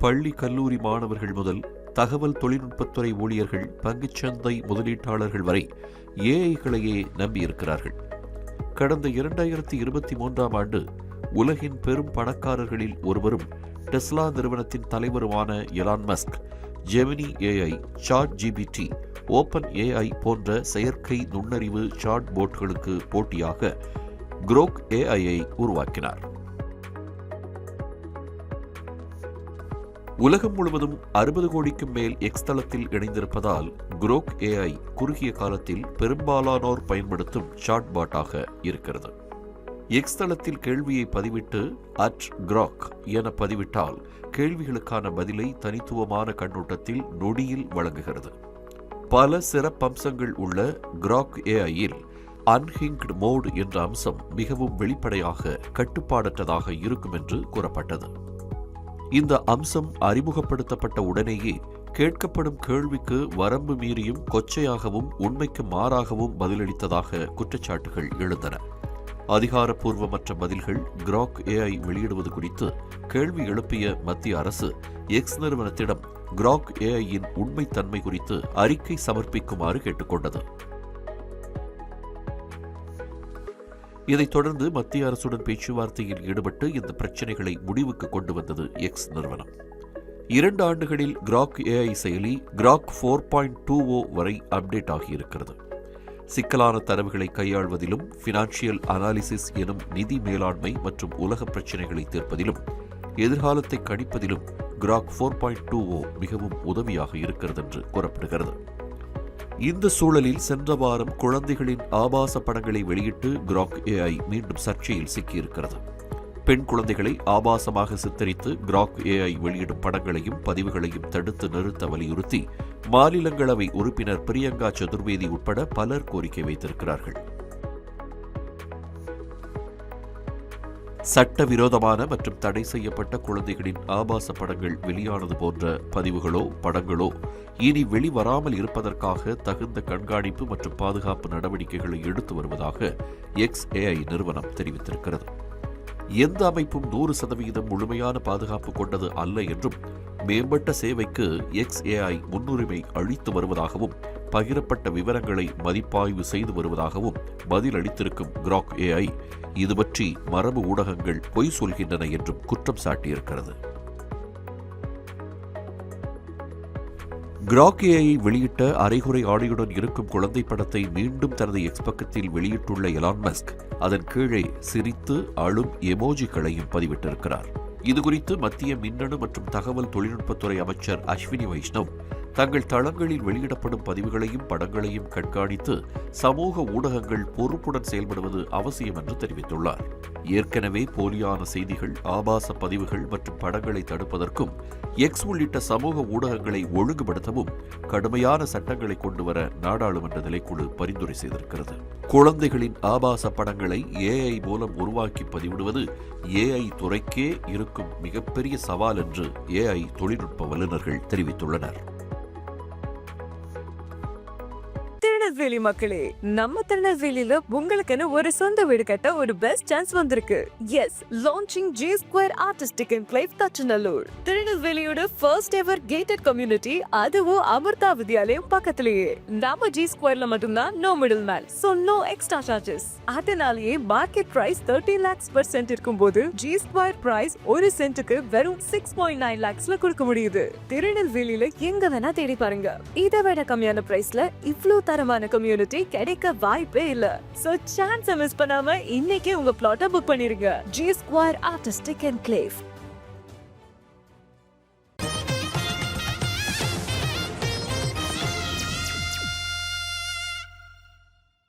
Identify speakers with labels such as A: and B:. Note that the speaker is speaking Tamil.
A: பள்ளி கல்லூரி மாணவர்கள் முதல் தகவல் தொழில்நுட்பத்துறை ஊழியர்கள், பங்குச்சந்தை முதலீட்டாளர்கள் வரை ஏஐகளையே நம்பியிருக்கிறார்கள். கடந்த 2023ஆம் ஆண்டு உலகின் பெரும் பணக்காரர்களில் ஒருவரும் டெஸ்லா நிறுவனத்தின் தலைவருமான Elon Musk Gemini AI, chat GPT, open AI போன்ற செயற்கை நுண்ணறிவு சாட் போட்களுக்கு போட்டியாக குரோக் ஏஐயை உருவாக்கினார். உலகம் முழுவதும் 60 கோடிக்கும் மேல் எக்ஸ் தளத்தில் இணைந்திருப்பதால் குரோக் ஏஐ குறுகிய காலத்தில் பெரும்பாலானோர் பயன்படுத்தும் சாட்பாட்டாக இருக்கிறது. எக்ஸ் தளத்தில் கேள்வியை பதிவிட்டு @grok என பதிவிட்டால் கேள்விகளுக்கான பதிலை தனித்துவமான கண்ணோட்டத்தில் நொடியில் வழங்குகிறது. பல சிறப்பம்சங்கள் உள்ள குரோக் ஏஐயில் அன்ஹிங்க்டு மோட் என்ற அம்சம் மிகவும் வெளிப்படையாக கட்டுப்பாடற்றதாக இருக்கும் என்று கூறப்பட்டது. இந்த அம்சம் அறிமுகப்படுத்தப்பட்ட உடனேயே கேட்கப்படும் கேள்விக்கு வரம்பு மீறியும் கொச்சையாகவும் உண்மைக்கு மாறாகவும் பதிலளித்ததாக குற்றச்சாட்டுகள் எழுந்தன. அதிகாரப்பூர்வமற்ற பதில்கள் குரோக் ஏஐ வெளியிடுவது குறித்து கேள்வி எழுப்பிய மத்திய அரசு எக்ஸ் நிறுவனத்திடம் குரோக் ஏஐயின் உண்மைத்தன்மை குறித்து அறிக்கை சமர்ப்பிக்குமாறு கேட்டுக்கொண்டது. இதைத் தொடர்ந்து மத்திய அரசுடன் பேச்சுவார்த்தையில் ஈடுபட்டு இந்த பிரச்சினைகளை முடிவுக்கு கொண்டு வந்தது எக்ஸ் நிறுவனம். 2 ஆண்டுகளில் குரோக் ஏஐ செயலி குரோக் 4.20 வரை அப்டேட் ஆகியிருக்கிறது. சிக்கலான தரவுகளை கையாள்வதிலும், ஃபினான்ஷியல் அனாலிசிஸ் எனும் நிதி மேலாண்மை மற்றும் உலக பிரச்சினைகளை தீர்ப்பதிலும், எதிர்காலத்தை கணிப்பதிலும் குரோக் 4.20 மிகவும் உதவியாக இருக்கிறது என்று கூறப்படுகிறது. இந்த சூழலில் சென்ற வாரம் குழந்தைகளின் ஆபாச படங்களை வெளியிட்டு குரோக் ஏஐ மீண்டும் சர்ச்சையில் சிக்கியிருக்கிறது. பெண் குழந்தைகளை ஆபாசமாக சித்தரித்து குரோக் ஏஐ வெளியிடும் படங்களையும் பதிவுகளையும் தடுத்து நிறுத்த வலியுறுத்தி மாநிலங்களவை உறுப்பினர் பிரியங்கா சதுர்வேதி உட்பட பலர் கோரிக்கை வைத்திருக்கிறார்கள். சட்டவிரோதமான மற்றும் தடை செய்யப்பட்ட குழந்தைகளின் ஆபாச படங்கள் வெளியானது போன்ற பதிவுகளோ படங்களோ இனி வெளிவராமல் இருப்பதற்காக தகுந்த கண்காணிப்பு மற்றும் பாதுகாப்பு நடவடிக்கைகளை எடுத்து வருவதாக எக்ஸ் ஏஐ நிறுவனம் தெரிவித்திருக்கிறது. எந்த அமைப்பும் 100% முழுமையான பாதுகாப்பு கொண்டது அல்ல என்றும், மேம்பட்ட சேவைக்கு எக்ஸ் ஏஐ முன்னுரிமை அளித்து வருவதாகவும், பகிரப்பட்ட விவரங்களை மதிப்பாய்வு செய்து வருவதாகவும் பதிலளித்திருக்கும் குரோக் ஏஐ இது பற்றி மரபு ஊடகங்கள் பொய் சொல்கின்றன என்றும் குற்றம் சாட்டியிருக்கிறது. குரோக் ஏஐ வெளியிட்ட அரைகுறை ஆடையுடன் இருக்கும் குழந்தை படத்தை மீண்டும் தனது எக்ஸ் பக்கத்தில் வெளியிட்டுள்ள எலான் மஸ்க் அதன் கீழே சிரித்து அழும் எமோஜிகளையும் பதிவிட்டிருக்கிறார். இதுகுறித்து மத்திய மின்னணு மற்றும் தகவல் தொழில்நுட்பத்துறை அமைச்சர் அஸ்வினி வைஷ்ணவ் தங்கள் தளங்களில் வெளியிடப்படும் பதிவுகளையும் படங்களையும் கண்காணித்து சமூக ஊடகங்கள் பொறுப்புடன் செயல்படுவது அவசியம் என்று தெரிவித்துள்ளார். ஏற்கனவே போலியான செய்திகள், ஆபாச பதிவுகள் மற்றும் படங்களை தடுப்பதற்கும் எக்ஸ் உள்ளிட்ட சமூக ஊடகங்களை ஒழுங்குபடுத்தவும் கடுமையான சட்டங்களை கொண்டுவர நாடாளுமன்ற நிலைக்குழு பரிந்துரை செய்திருக்கிறது. குழந்தைகளின் ஆபாச படங்களை ஏஐ மூலம் உருவாக்கி பதிவிடுவது ஏஐ துறைக்கே இருக்கும் மிகப்பெரிய சவால் என்று ஏஐ தொழில்நுட்ப வல்லுநர்கள் தெரிவித்துள்ளனர்.
B: திருநெல்வேலி மக்களே, நம்ம திருநெல்வேலியில உங்களுக்குன்னு ஒரு சொந்த வீடு கட்ட ஒரு பெஸ்ட் சான்ஸ் வந்திருக்கு. Yes, launching G Square Artistic Enclave Thachanallur. திருநெல்வேலியோட ஃபர்ஸ்ட் எவர் கேட்டட் கம்யூனிட்டி, அதுவும் அமிர்தா வித்யாலயம் பக்கத்திலேயே. நம்ம G Squareல மட்டும்தான் no middle man, so no extra charges. அதனாலேயே market price 30 lakhs per cent இருக்கும்போது G Square பிரைஸ் ஒரு சென்ட்டுக்கு வெறும் 6.9 lakhsல கொடுக்க முடியுது. திருநெல்வேலியில எங்க வேணா தேடி பாருங்க, இதை விட கம்மியான பிரைஸ்ல இவ்ளோ தரமான கம்யூனிட்டி கிடைக்க வாய்ப்பே இல்ல. சோ சான்ஸ் மிஸ் பண்ணாம இன்னைக்கே உங்க பிளாட்டை புக் பண்ணிருங்க. G Square Artistic Enclave.